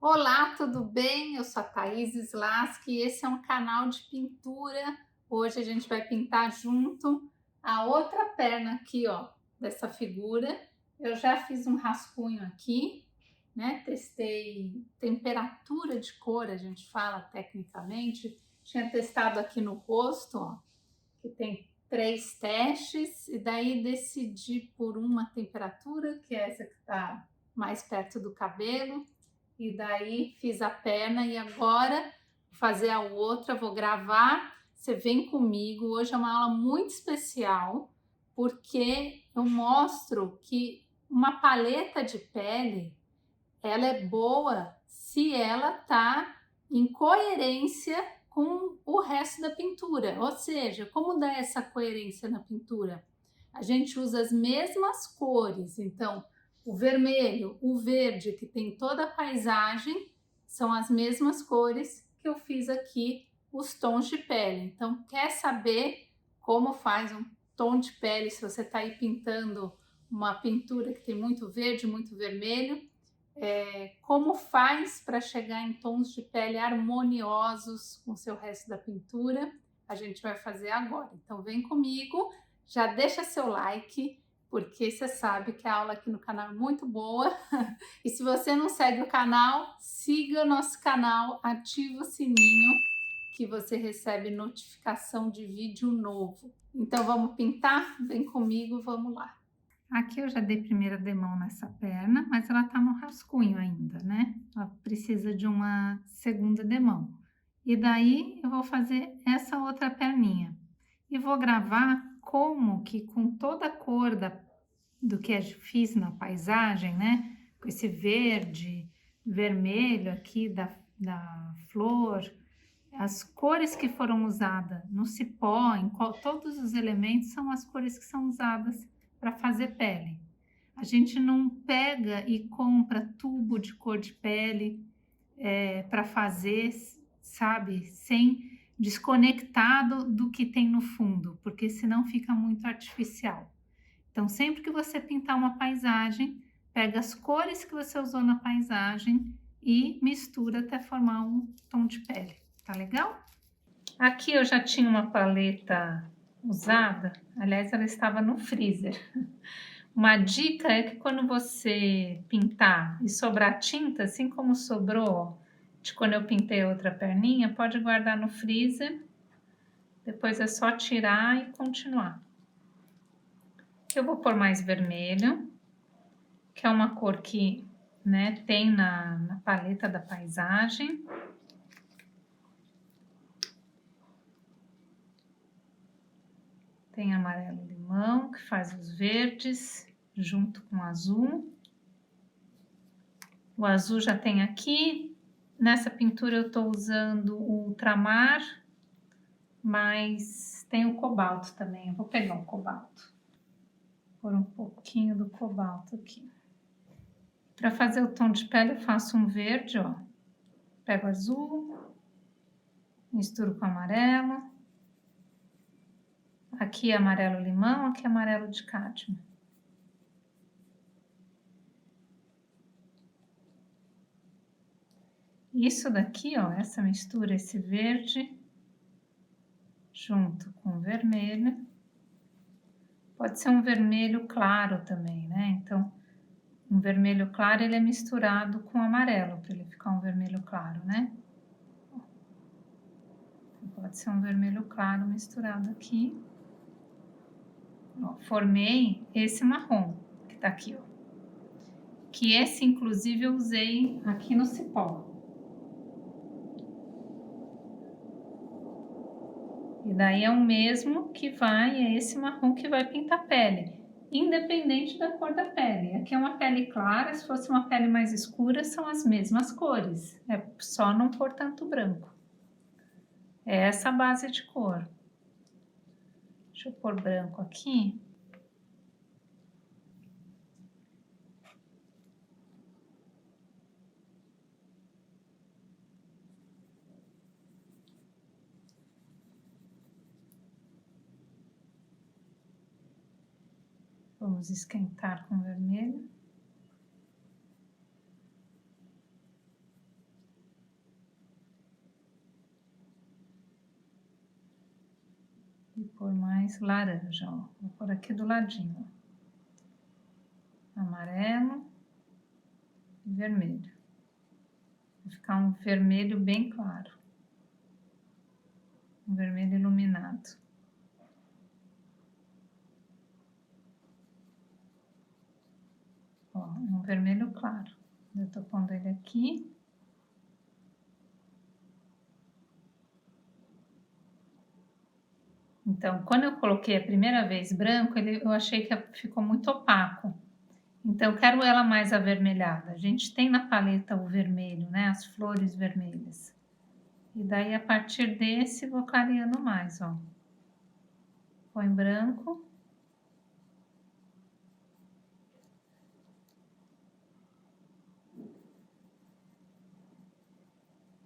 Olá, tudo bem? Eu sou a Thaís Slaski e esse é um canal de pintura. Hoje a gente vai pintar junto a outra perna aqui, ó, dessa figura. Eu já fiz um rascunho aqui, né? Testei temperatura de cor, a gente fala tecnicamente. Tinha testado aqui no rosto, ó, que tem 3 testes, e daí decidi por uma temperatura, que é essa que está mais perto do cabelo. E daí fiz a perna e agora vou fazer a outra, vou gravar. Você vem comigo. Hoje é uma aula muito especial porque eu mostro que uma paleta de pele ela é boa se ela tá em coerência com o resto da pintura. Ou seja, como dá essa coerência na pintura? A gente usa as mesmas cores, então o vermelho, o verde, que tem toda a paisagem, são as mesmas cores que eu fiz aqui, os tons de pele. Então, quer saber como faz um tom de pele se você está aí pintando uma pintura que tem muito verde, muito vermelho? Como faz para chegar em tons de pele harmoniosos com o seu resto da pintura? A gente vai fazer agora. Então, vem comigo, já deixa seu like, porque você sabe que a aula aqui no canal é muito boa. E se você não segue o canal, siga o nosso canal, ativa o sininho que você recebe notificação de vídeo novo. Então vamos pintar? Vem comigo, vamos lá. Aqui eu já dei primeira demão nessa perna, mas ela tá no rascunho ainda, né? Ela precisa de uma segunda demão. E daí eu vou fazer essa outra perninha. E vou gravar como que com toda a cor do que eu fiz na paisagem, né? Com esse verde, vermelho aqui da flor, as cores que foram usadas no cipó, todos os elementos são as cores que são usadas para fazer pele. A gente não pega e compra tubo de cor de pele para fazer, sabe, sem desconectado do que tem no fundo, porque senão fica muito artificial. Então, sempre que você pintar uma paisagem, pega as cores que você usou na paisagem e mistura até formar um tom de pele. Tá legal? Aqui eu já tinha uma paleta usada, aliás, ela estava no freezer. Uma dica é que quando você pintar e sobrar tinta, assim como sobrou de quando eu pintei a outra perninha, pode guardar no freezer, depois é só tirar e continuar. Eu vou pôr mais vermelho, que é uma cor que, né, tem na paleta da paisagem. Tem amarelo limão, que faz os verdes, junto com o azul. O azul já tem aqui. Nessa pintura eu estou usando o ultramar, mas tem o cobalto também. Eu vou pegar o cobalto. Pôr um pouquinho do cobalto aqui. Para fazer o tom de pele eu faço um verde, ó. Pego azul, misturo com amarelo. Aqui é amarelo limão, aqui é amarelo de cádmio. Isso daqui, ó, essa mistura, esse verde, junto com o vermelho. Pode ser um vermelho claro também, né? Então, um vermelho claro, ele é misturado com amarelo, para ele ficar um vermelho claro, né? Pode ser um vermelho claro misturado aqui. Ó, formei esse marrom, que tá aqui, ó. Que esse, inclusive, eu usei aqui no cipó. E daí é o mesmo que vai, é esse marrom que vai pintar a pele, independente da cor da pele. Aqui é uma pele clara, se fosse uma pele mais escura, são as mesmas cores. É só não pôr tanto branco. É essa base de cor. Deixa eu pôr branco aqui. Vamos esquentar com vermelho. E pôr mais laranja, ó. Vou pôr aqui do ladinho, ó. Amarelo e vermelho. Vai ficar um vermelho bem claro. Um vermelho iluminado. Ó, é um vermelho claro. Eu tô pondo ele aqui. Então, quando eu coloquei a primeira vez branco, eu achei que ficou muito opaco. Então, eu quero ela mais avermelhada. A gente tem na paleta o vermelho, né? As flores vermelhas. E daí, a partir desse, vou clareando mais, ó. Põe branco.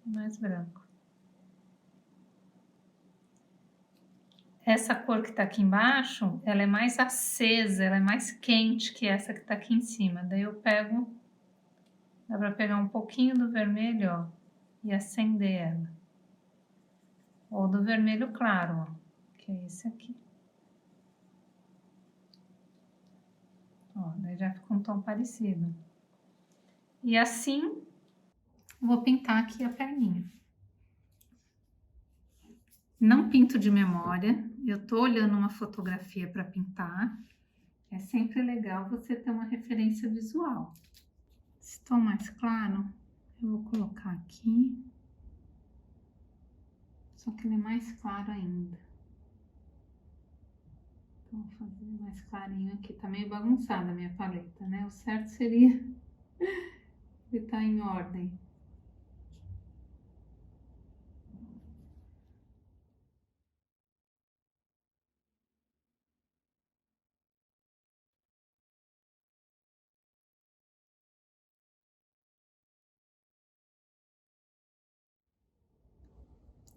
Mais branco. Essa cor que tá aqui embaixo, ela é mais acesa, ela é mais quente que essa que tá aqui em cima. Daí eu pego, dá pra pegar um pouquinho do vermelho, ó, e acender ela. Ou do vermelho claro, ó, que é esse aqui. Ó, daí já ficou um tom parecido. E assim, vou pintar aqui a perninha. Não pinto de memória, eu tô olhando uma fotografia para pintar. É sempre legal você ter uma referência visual. Esse tom mais claro, eu vou colocar aqui. Só que ele é mais claro ainda. Então, vou fazer mais clarinho aqui. Tá meio bagunçada a minha paleta, né? O certo seria ele tá em ordem.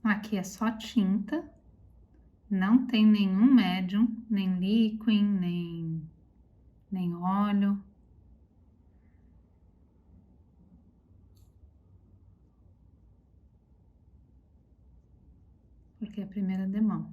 Aqui é só tinta. Não tem nenhum médium, nem líquido, nem óleo. Porque é a primeira demão.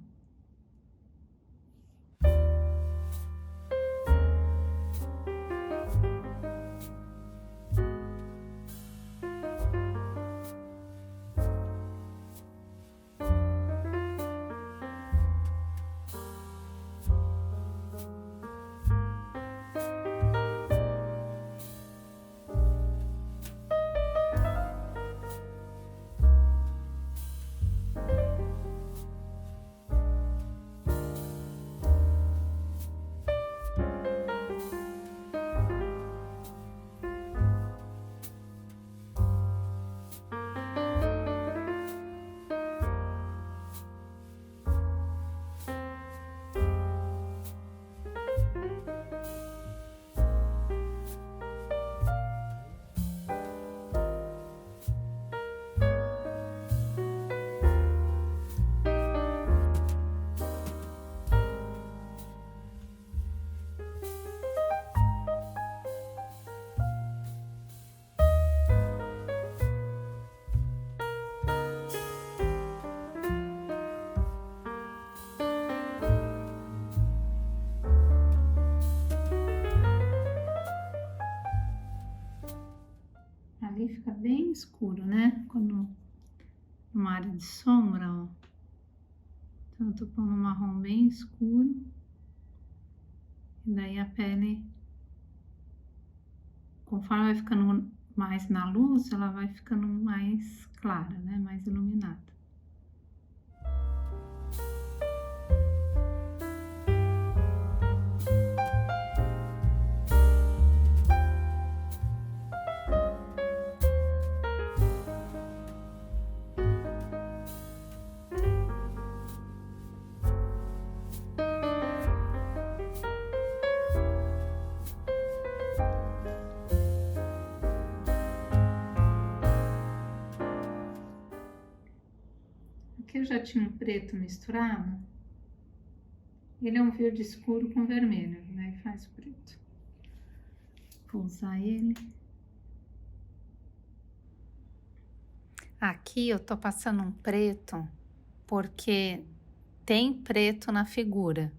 Ali fica bem escuro, né? Quando numa área de sombra, ó. Então, eu tô pondo um marrom bem escuro. E daí a pele, conforme vai ficando mais na luz, ela vai ficando mais clara, né? Mais iluminada. Aqui eu já tinha um preto misturado. Ele é um verde escuro com vermelho, né? E faz o preto. Vou usar ele. Aqui eu tô passando um preto porque tem preto na figura.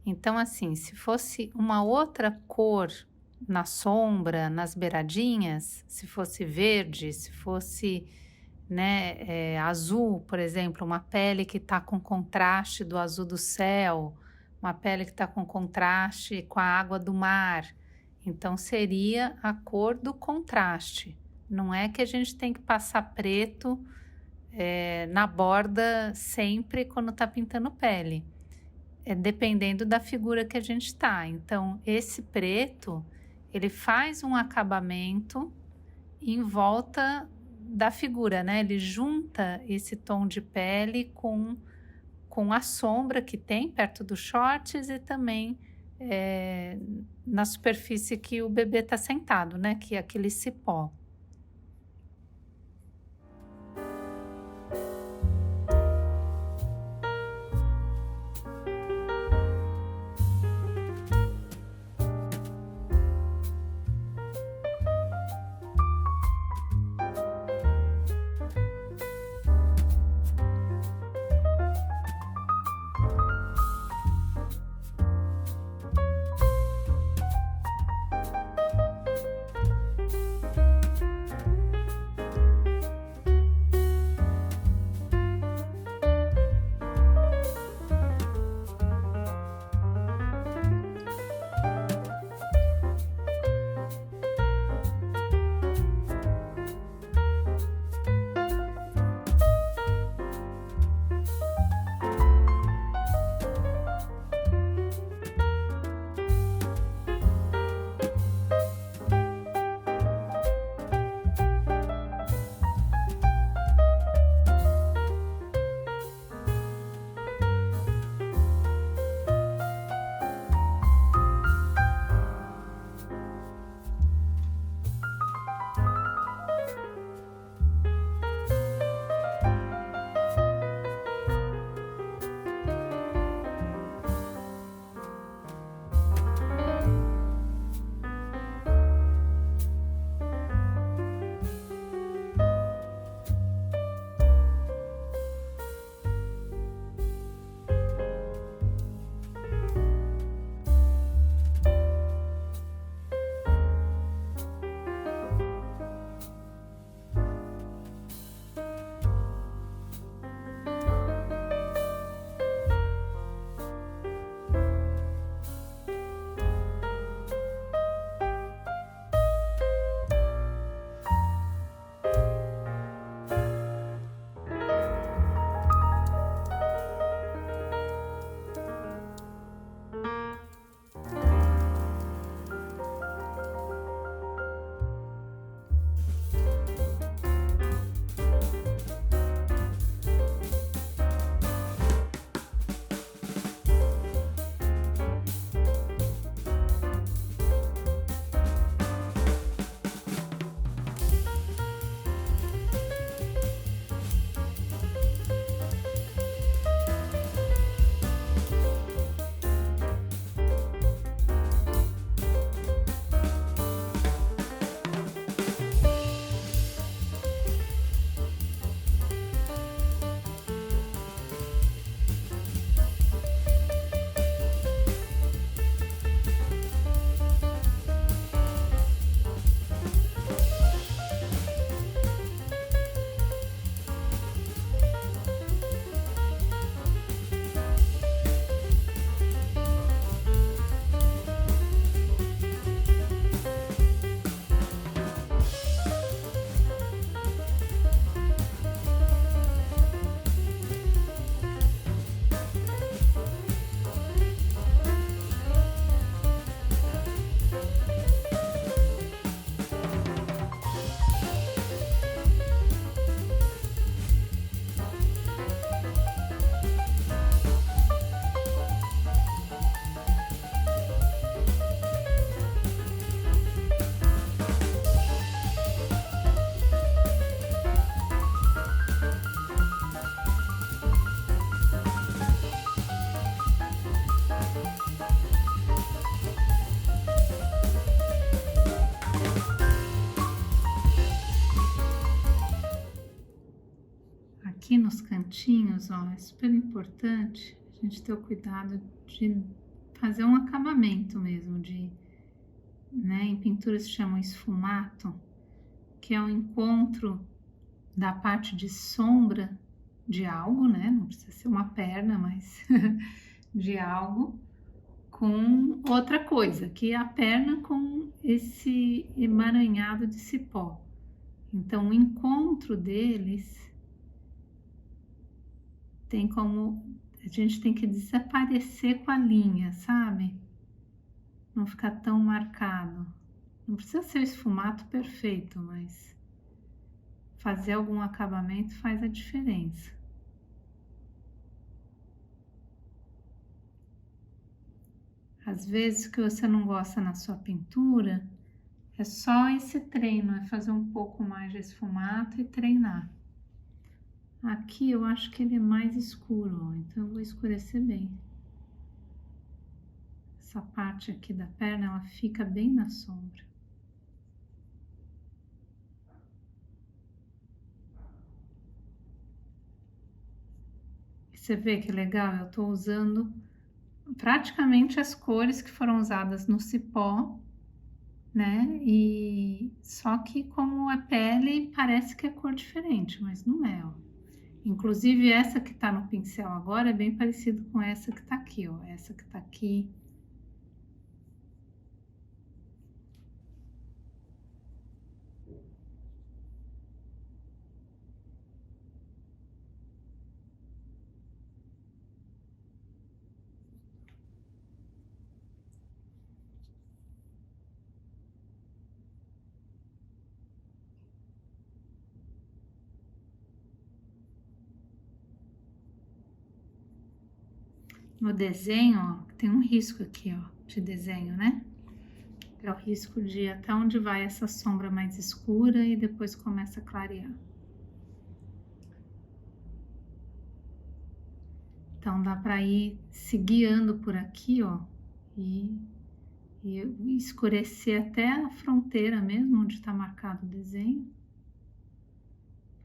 Então, assim, se fosse uma outra cor na sombra, nas beiradinhas, se fosse verde, se fosse, né, azul, por exemplo, uma pele que está com contraste do azul do céu, uma pele que está com contraste com a água do mar, então seria a cor do contraste. Não é que a gente tem que passar preto na borda sempre quando está pintando pele. É dependendo da figura que a gente está. Então, esse preto, ele faz um acabamento em volta da figura, né? Ele junta esse tom de pele com a sombra que tem perto dos shorts e também na superfície que o bebê está sentado, né? Que é aquele cipó. aqui nos cantinhos, ó, é super importante a gente ter o cuidado de fazer um acabamento mesmo, né, em pintura se chama esfumato, que é o encontro da parte de sombra de algo, né, não precisa ser uma perna, mas de algo, com outra coisa, que é a perna com esse emaranhado de cipó. Então, o encontro deles tem como... A gente tem que desaparecer com a linha, sabe? Não ficar tão marcado. Não precisa ser o esfumato perfeito, mas fazer algum acabamento faz a diferença. Às vezes que você não gosta na sua pintura, é só esse treino, é fazer um pouco mais de esfumato e treinar. Aqui eu acho que ele é mais escuro, ó, então eu vou escurecer bem. Essa parte aqui da perna, ela fica bem na sombra. Você vê que legal? Eu tô usando praticamente as cores que foram usadas no cipó, né? E só que como é pele, parece que é cor diferente, mas não é, ó. Inclusive essa que tá no pincel agora é bem parecido com essa que tá aqui, ó. Essa que tá aqui. No desenho, ó, tem um risco aqui, ó, de desenho, né? É o risco de até onde vai essa sombra mais escura e depois começa a clarear. Então dá para ir se guiando por aqui, ó, e escurecer até a fronteira mesmo, onde está marcado o desenho,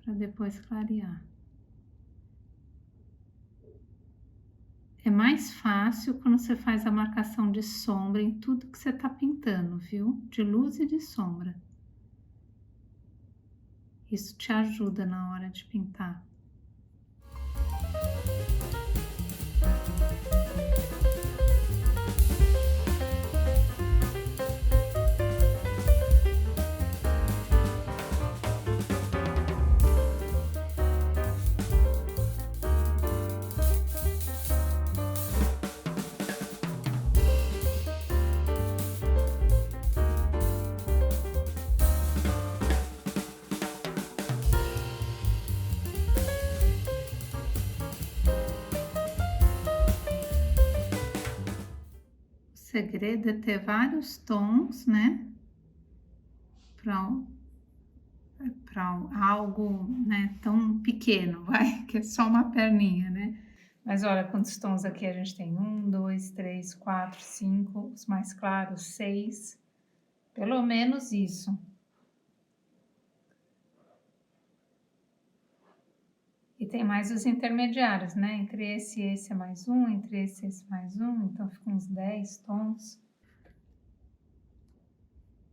para depois clarear. É mais fácil quando você faz a marcação de sombra em tudo que você está pintando, viu? De luz e de sombra. Isso te ajuda na hora de pintar. O segredo é ter vários tons, né? Para algo, né, tão pequeno, vai, que é só uma perninha, né? Mas olha quantos tons aqui a gente tem: 1, 2, 3, 4, 5, os mais claros, 6, pelo menos isso. E tem mais os intermediários, né? Entre esse e esse é mais um, entre esse e esse mais um, então ficam uns 10 tons.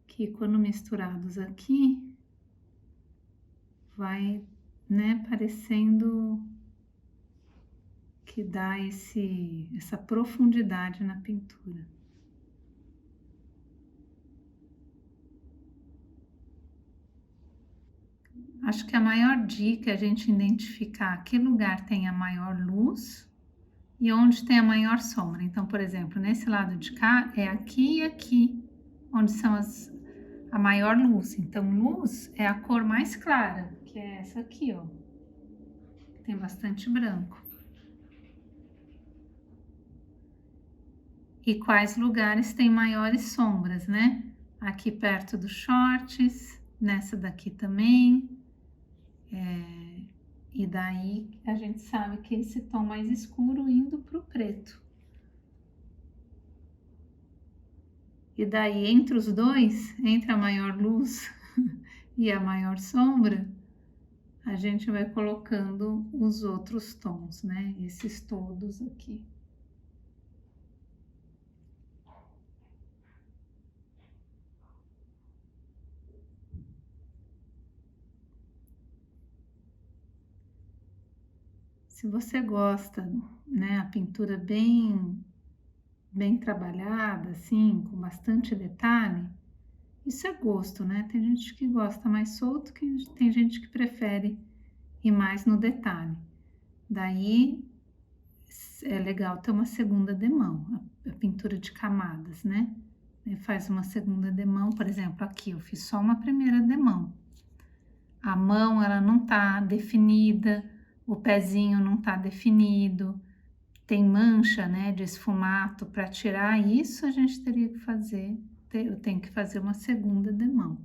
Que quando misturados aqui, vai, né, parecendo que dá essa profundidade na pintura. Acho que a maior dica é a gente identificar que lugar tem a maior luz e onde tem a maior sombra. Então, por exemplo, nesse lado de cá é aqui e aqui, onde são a maior luz. Então, luz é a cor mais clara, que é essa aqui, ó. Tem bastante branco. E quais lugares tem maiores sombras, né? Aqui perto dos shorts, nessa daqui também. E daí a gente sabe que esse tom mais escuro indo pro preto. E daí entre os dois, entre a maior luz e a maior sombra, a a gente vai colocando os outros tons, né? Esses todos aqui. Se você gosta, né, a pintura bem trabalhada, assim, com bastante detalhe, isso é gosto, né? Tem gente que gosta mais solto, tem gente que prefere ir mais no detalhe. Daí é legal ter uma segunda demão, a pintura de camadas, né? Faz uma segunda demão, por exemplo, aqui eu fiz só uma primeira demão. A mão, ela não tá definida, o pezinho não tá definido, tem mancha, né, de esfumato. Para tirar isso, a gente teria que fazer, eu tenho que fazer uma segunda demão.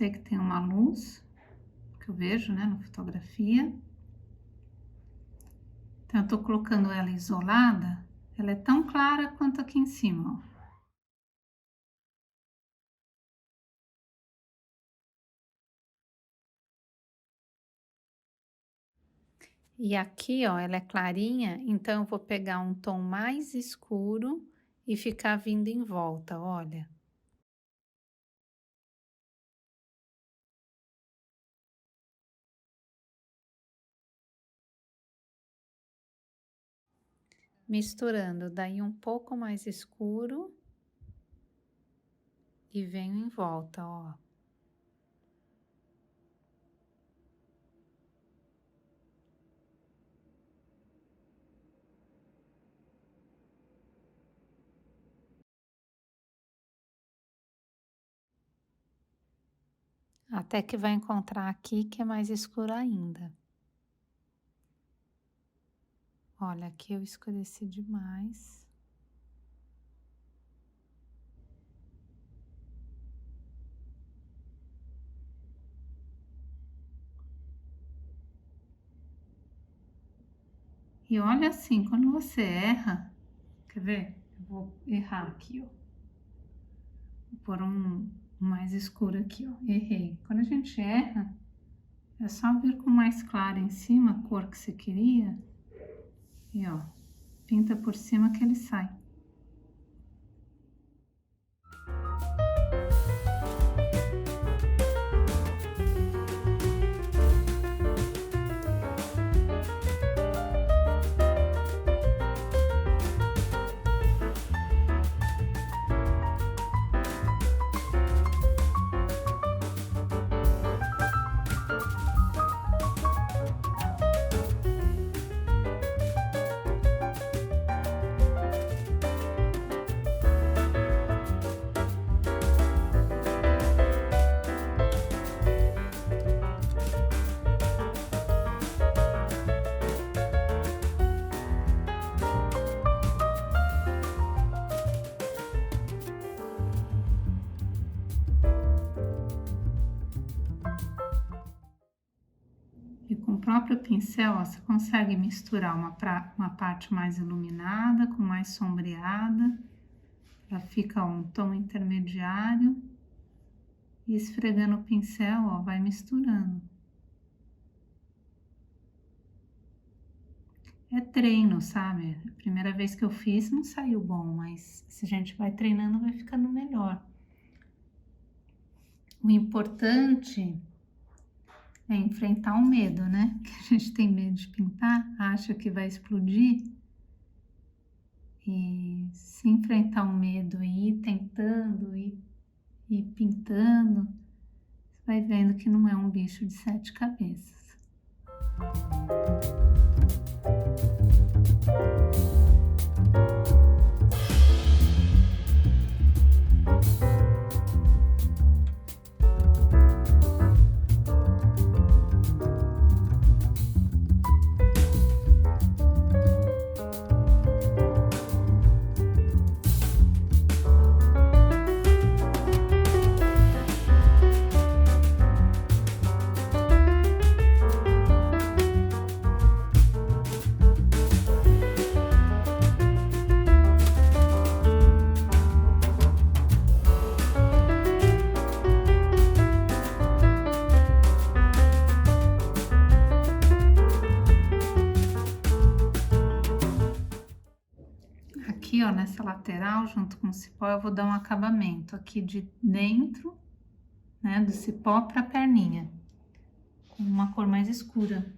parecer que tem uma luz, que eu vejo, né, na fotografia. Então, eu tô colocando ela isolada, ela é tão clara quanto aqui em cima, ó. E aqui, ó, ela é clarinha, então eu vou pegar um tom mais escuro e ficar vindo em volta, olha. Misturando, daí um pouco mais escuro e venho em volta, ó. Até que vai encontrar aqui que é mais escuro ainda. Olha, aqui eu escureci demais. E olha assim, quando você erra, quer ver? Eu vou errar aqui, ó. Vou pôr um mais escuro aqui, ó. Errei. Quando a gente erra, é só vir com mais claro em cima, a cor que você queria. E ó, pinta por cima que ele sai. E com o próprio pincel, ó, você consegue misturar uma parte mais iluminada com mais sombreada. Já fica um tom intermediário. E esfregando o pincel, ó, vai misturando. É treino, sabe? A primeira vez que eu fiz não saiu bom, mas se a gente vai treinando, vai ficando melhor. O importante é enfrentar o medo, né? Que a gente tem medo de pintar, acha que vai explodir. E se enfrentar o medo e ir tentando, e pintando, você vai vendo que não é um bicho de 7 cabeças. Aqui, ó, nessa lateral, junto com o cipó, eu vou dar um acabamento aqui de dentro, né, do cipó para a perninha, com uma cor mais escura.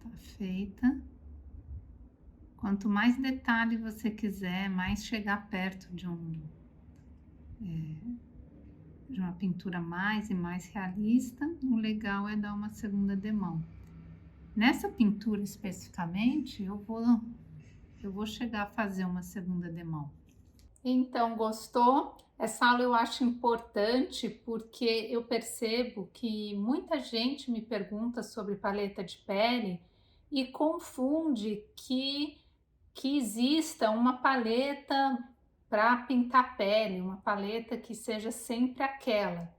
Tá feita. Quanto mais detalhe você quiser, mais chegar perto de uma pintura mais e mais realista, o legal é dar uma segunda demão. Nessa pintura especificamente, eu vou chegar a fazer uma segunda demão. Então, gostou? Essa aula eu acho importante porque eu percebo que muita gente me pergunta sobre paleta de pele e confunde que exista uma paleta para pintar pele, uma paleta que seja sempre aquela.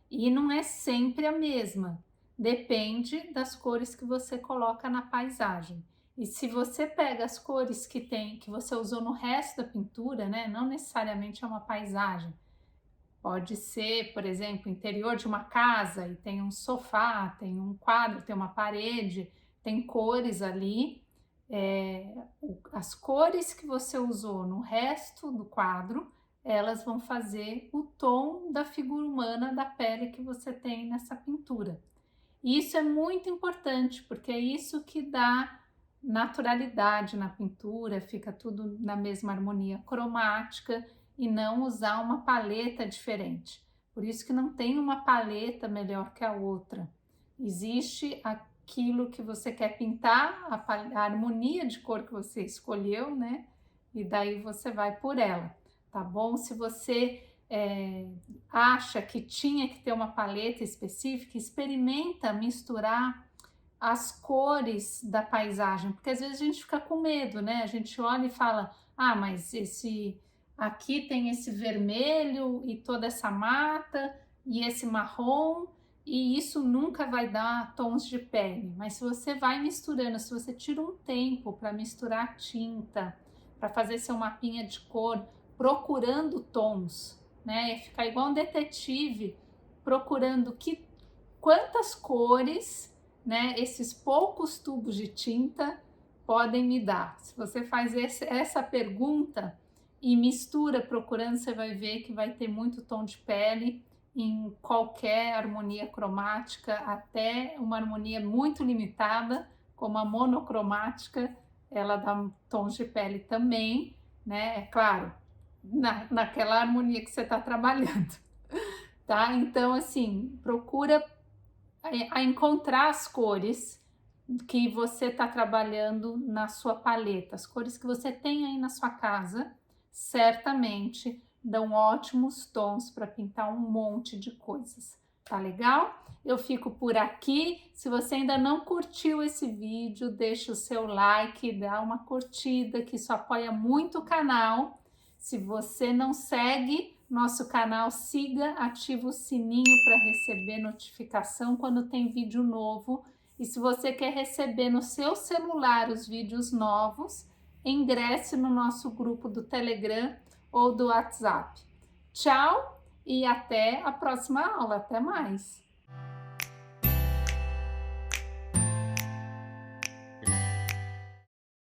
E não é sempre a mesma, depende das cores que você coloca na paisagem. E se você pega as cores que você usou no resto da pintura, né, não necessariamente é uma paisagem. Pode ser, por exemplo, interior de uma casa e tem um sofá, tem um quadro, tem uma parede, tem cores ali. As cores que você usou no resto do quadro, elas vão fazer o tom da figura humana da pele que você tem nessa pintura. E isso é muito importante, porque é isso que dá naturalidade na pintura, fica tudo na mesma harmonia cromática e não usar uma paleta diferente. Por isso que não tem uma paleta melhor que a outra. Existe aquilo que você quer pintar, a harmonia de cor que você escolheu, né? E daí você vai por ela, tá bom? Se você acha que tinha que ter uma paleta específica, experimenta misturar as cores da paisagem, porque às vezes a gente fica com medo, né? A gente olha e fala, ah, mas esse aqui tem esse vermelho e toda essa mata e esse marrom, e isso nunca vai dar tons de pele. Mas se você vai misturando, se você tira um tempo para misturar a tinta, para fazer seu mapinha de cor, procurando tons, né? E ficar igual um detetive, procurando quantas cores, né, esses poucos tubos de tinta podem me dar. Se você faz essa pergunta e mistura procurando, você vai ver que vai ter muito tom de pele em qualquer harmonia cromática, até uma harmonia muito limitada, como a monocromática, ela dá tons de pele também, né? É claro, naquela harmonia que você está trabalhando, tá? Então, assim, procura a encontrar as cores que você está trabalhando na sua paleta, as cores que você tem aí na sua casa, certamente dão ótimos tons para pintar um monte de coisas. Tá legal? Eu fico por aqui. Se você ainda não curtiu esse vídeo, deixa o seu like, dá uma curtida, que isso apoia muito o canal. Se você não segue nosso canal, siga, ativa o sininho para receber notificação quando tem vídeo novo. E se você quer receber no seu celular os vídeos novos, ingresse no nosso grupo do Telegram ou do WhatsApp. Tchau e até a próxima aula. Até mais!